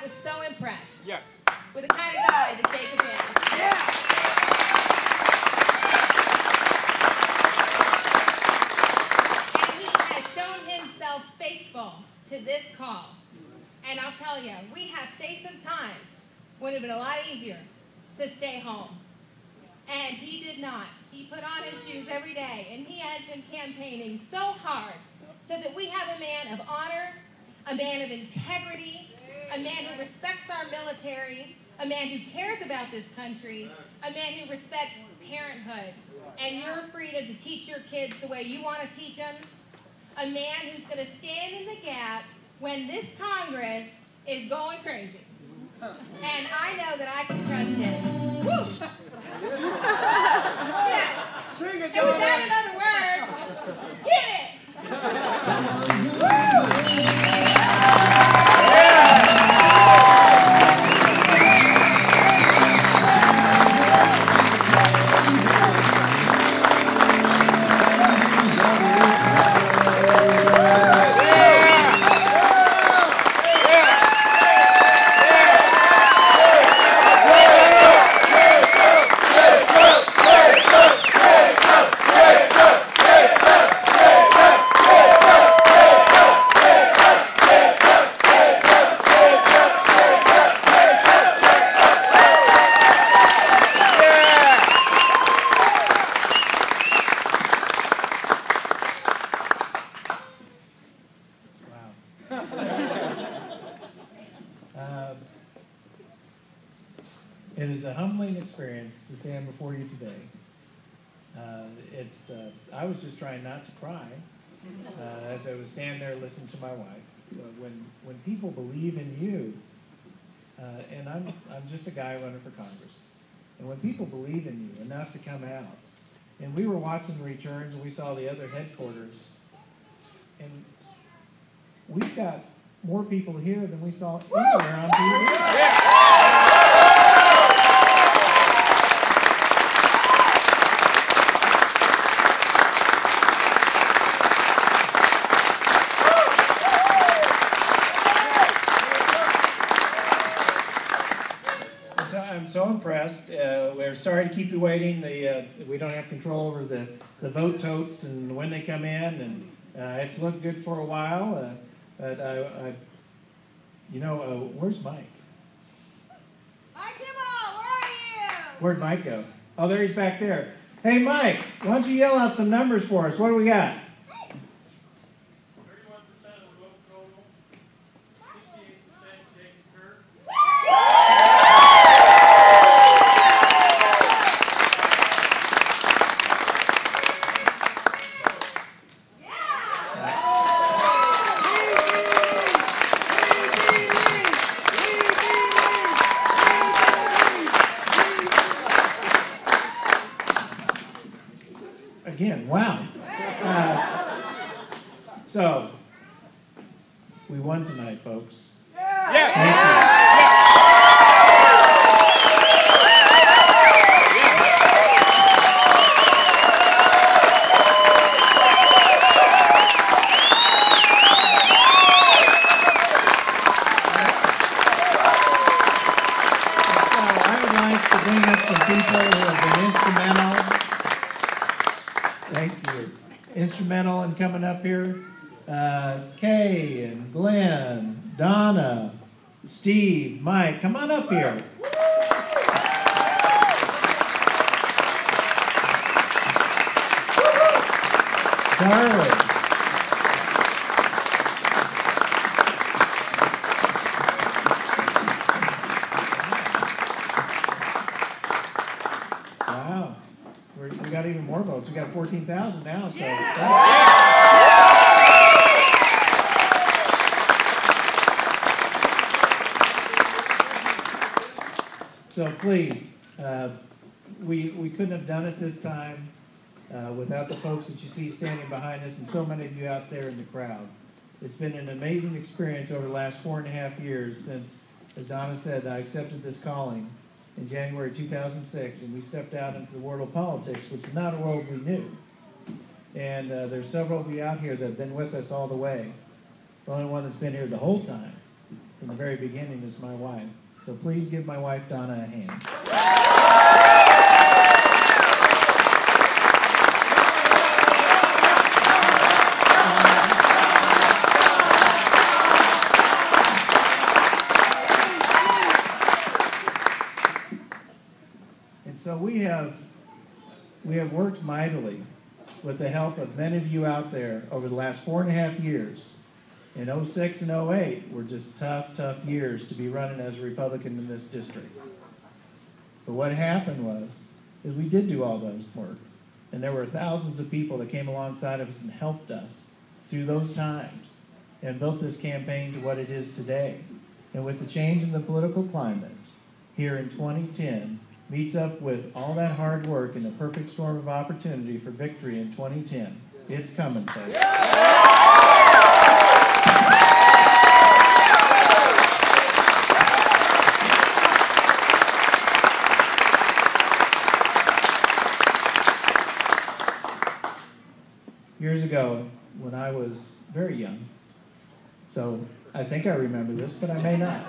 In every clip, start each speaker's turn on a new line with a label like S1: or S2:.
S1: was so impressed
S2: Yes.
S1: with the kind of guy that Jacob is.
S2: Yeah.
S1: And he has shown himself faithful to this call. And I'll tell you, we have faced some times when it would have been a lot easier to stay home. And he did not. He put on his shoes every day, and he has been campaigning so hard so that we have a man of honor, a man of integrity, a man who respects our military, a man who cares about this country, a man who respects parenthood, and your freedom to teach your kids the way you want to teach them, a man who's going to stand in the gap when this Congress is going crazy. And I know that I can trust him. Woo! Yeah.
S2: Sing it,
S1: And without another word, hit it! Woo!
S3: It is a humbling experience to stand before you today. I was just trying not to cry as I was standing there listening to my wife. When people believe in you, and I'm just a guy running for Congress, and when people believe in you enough to come out, and we were watching the returns and we saw the other headquarters, and we've got more people here than we saw anywhere on TV. I'm so impressed. We're sorry to keep you waiting. We don't have control over the vote totes and when they come in, and it's looked good for a while. But where's Mike?
S1: Mike Kimmel, where are you?
S3: Where'd Mike go? Oh, there he's back there. Hey, Mike, why don't you yell out some numbers for us? What do we got?
S4: 31% of the vote total, 68% Jacob Turk.
S3: Again, wow. So, we won tonight, folks.
S2: Yeah.
S3: Thank you. I would like to bring up some people who have been instrumental. Thank you. Instrumental in coming up here. Kay and Glenn, Donna, Steve, Mike, come on up here. Charlie. Wow. We got even more votes. We got 14,000 now. So. So please, we couldn't have done it this time without the folks that you see standing behind us and so many of you out there in the crowd. It's been an amazing experience over the last 4.5 years since, as Donna said, I accepted this calling in January 2006, and we stepped out into the world of politics, which is not a world we knew. And there's several of you out here that have been with us all the way. The only one that's been here the whole time, from from the very beginning is my wife. So please give my wife Donna a hand. And so we have worked mightily with the help of many of you out there over the last 4.5 years. In 06 and 08 were just tough years to be running as a Republican in this district. But what happened is we did do all those work. And there were thousands of people that came alongside of us and helped us through those times and built this campaign to what it is today. And with the change in the political climate here in 2010, meets up with all that hard work and a perfect storm of opportunity for victory in 2010. It's coming, folks. Years ago, when I was very young, so I think I remember this, but I may not.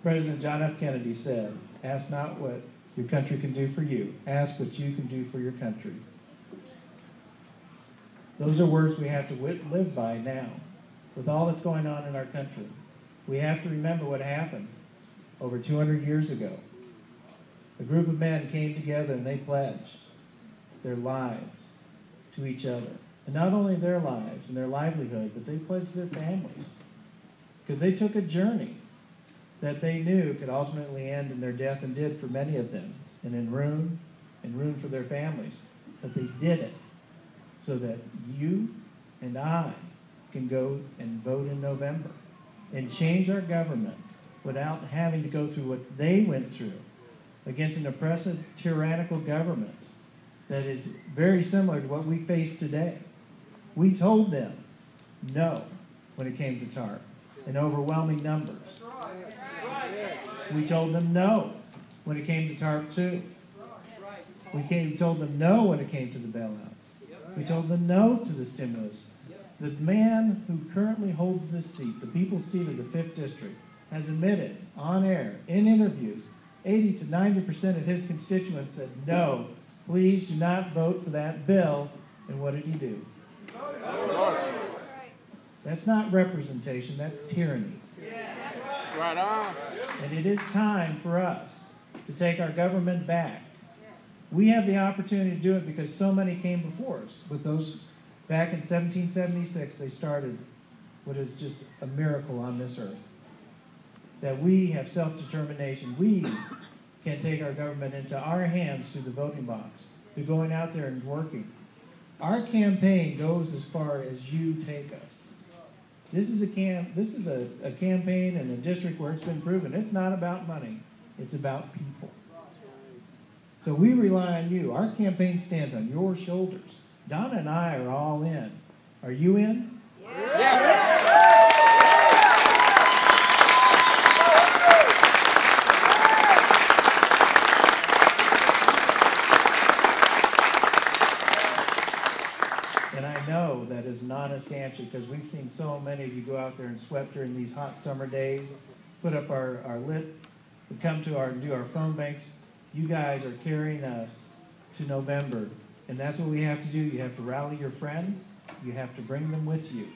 S3: President John F. Kennedy said, "Ask not what your country can do for you. Ask what you can do for your country." Those are words we have to live by now. With all that's going on in our country, we have to remember what happened over 200 years ago. A group of men came together and they pledged their lives to each other. And not only their lives and their livelihood, but they pledged their families. Because they took a journey that they knew could ultimately end in their death, and did for many of them, and in ruin for their families. But they did it so that you and I can go and vote in November and change our government without having to go through what they went through against an oppressive, tyrannical government that is very similar to what we face today. We told them no when it came to TARP in overwhelming numbers. We told them no when it came to TARP 2. We told them no when it came to the bailouts. We told them no to the stimulus. The man who currently holds this seat, the people's seat of the 5th District, has admitted on air, in interviews, 80 to 90% of his constituents said, "No, please do not vote for that bill." And what did he do? That's not representation, that's tyranny.
S2: Right on.
S3: And it is time for us to take our government back. We have the opportunity to do it because so many came before us. With those, back in 1776, they started what is just a miracle on this earth. That we have self-determination. We can take our government into our hands through the voting box, through going out there and working. Our campaign goes as far as you take us. This is a campaign in a district where it's been proven it's not about money, it's about people. So we rely on you. Our campaign stands on your shoulders. Donna and I are all in. Are you in?
S2: Yes.
S3: And I know that is an honest answer because we've seen so many of you go out there and sweat during these hot summer days, put up our lit, come to do our phone banks. You guys are carrying us to November, and that's what we have to do. You have to rally your friends. You have to bring them with you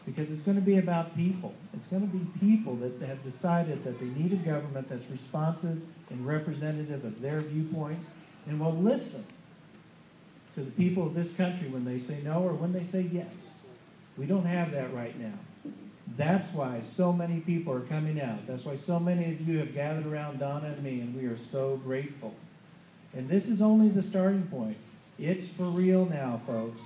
S3: because it's going to be about people. It's going to be people that have decided that they need a government that's responsive and representative of their viewpoints and will listen to the people of this country when they say no or when they say yes. We don't have that right now. That's why so many people are coming out. That's why so many of you have gathered around Donna and me, and we are so grateful. And this is only the starting point. It's for real now, folks.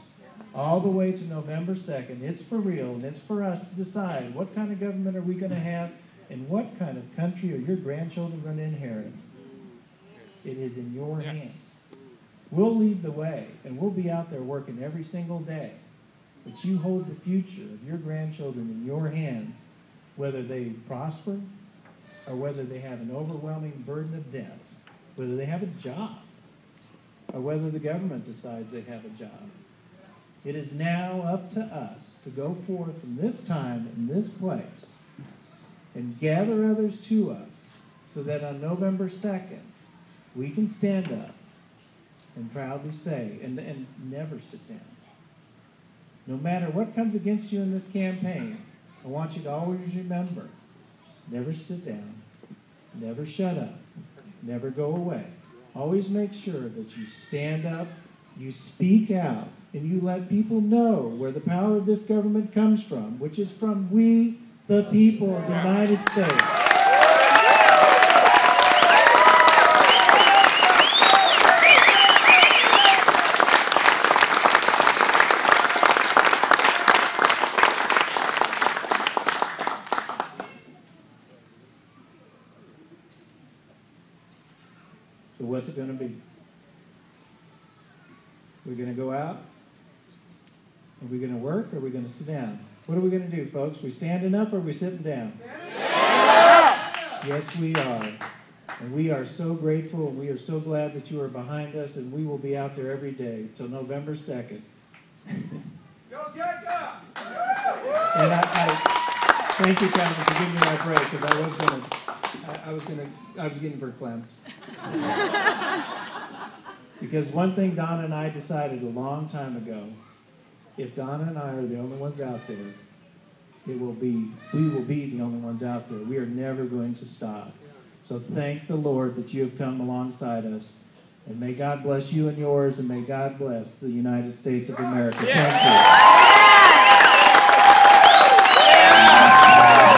S3: All the way to November 2nd, it's for real, and it's for us to decide what kind of government are we going to have and what kind of country are your grandchildren going to inherit. It is in your hands. We'll lead the way, and we'll be out there working every single day. But you hold the future of your grandchildren in your hands, whether they prosper or whether they have an overwhelming burden of debt, whether they have a job or whether the government decides they have a job. It is now up to us to go forth in this time, in this place, and gather others to us so that on November 2nd, we can stand up and proudly say, and never sit down. No matter what comes against you in this campaign, I want you to always remember, never sit down, never shut up, never go away. Always make sure that you stand up, you speak out, and you let people know where the power of this government comes from, which is from we, the people of the United States. So what's it going to be? We're going to go out? Are we going to work, or are we going to sit down? What are we going to do, folks? We standing up, or are we sitting down? Yes, we are. And we are so grateful, and we are so glad that you are behind us, and we will be out there every day till November 2nd.
S5: Go Turk!
S3: And I thank you, Captain, for giving me my break, because I was getting verklempt. Because one thing Donna and I decided a long time ago, if Donna and I are the only ones out there, we will be the only ones out there. We are never going to stop. So thank the Lord that you have come alongside us. And may God bless you and yours, and may God bless the United States of America. Thank you.